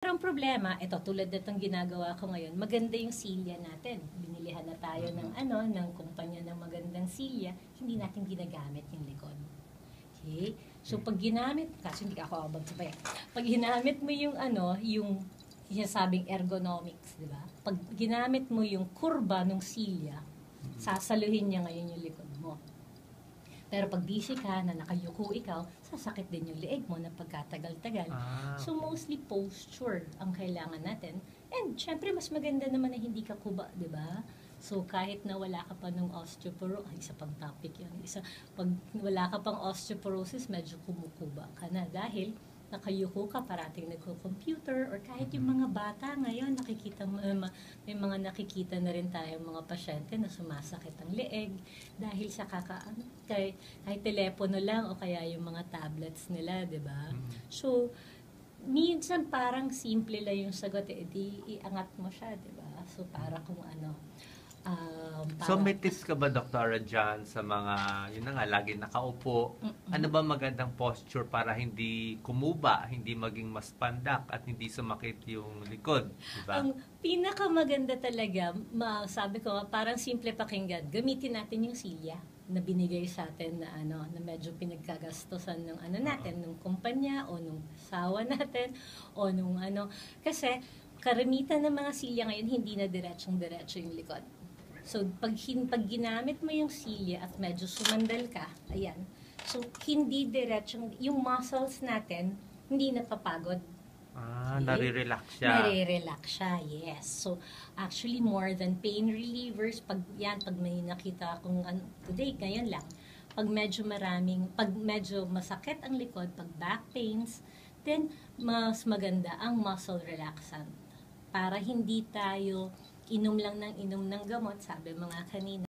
Pero ang problema, ito tulad nitong ginagawa ko ngayon, maganda yung silya natin. Binilihan na tayo ng kumpanya ng magandang silya, hindi natin ginagamit yung likod. Okay? So pag ginamit, kasi hindi ako abang sabay. Pag ginamit mo yung sinasabing ergonomics, di ba? Pag ginamit mo yung kurba ng silya, sasaluhin niya ngayon yung likod mo. Pero pag busy ka, na nakayuko ikaw, sasakit din yung leeg mo na pagkatagal-tagal. So mostly posture ang kailangan natin. And syempre mas maganda naman na hindi ka kuba, di ba? So kahit na wala ka pa ng osteoporosis, isa pang topic yan. Pag wala ka pang osteoporosis, medyo kumukuba ka na dahil nakayuko ka, parating nagko-computer, or kahit yung mga bata ngayon, may mga nakikita na rin tayong mga pasyente na sumasakit ang leeg dahil sa kahit telepono lang o kaya yung mga tablets nila, di ba? So, minsan parang simple lang yung sagot, di iangat mo siya, di ba? So, para kung so may tips ka ba, Doktora John, sa mga, yun na nga, lagi nakaupo? Ano ba magandang posture para hindi kumuba, hindi maging mas pandak, at hindi sumakit yung likod? Diba? Ang pinakamaganda talaga, sabi ko, parang simple pakinggan, gamitin natin yung silya na binigay sa atin na medyo pinagkagastosan ng natin, ng kumpanya o nung sawa natin o nung kasi karamitan ng mga silya ngayon hindi na diretsong-diretso yung likod. So, pag ginamit mo yung silya at medyo sumandal ka, ayan, so, hindi diretsong, yung muscles natin, hindi napapagod. Okay? Nare-relax siya. Nare-relax siya, yes. So, actually, more than pain relievers, pag may nakita akong today, ngayon lang, pag medyo masakit ang likod, pag back pains, then, mas maganda ang muscle relaxant. Para hindi tayo inom lang ng inom ng gamot, sabi mga kanina.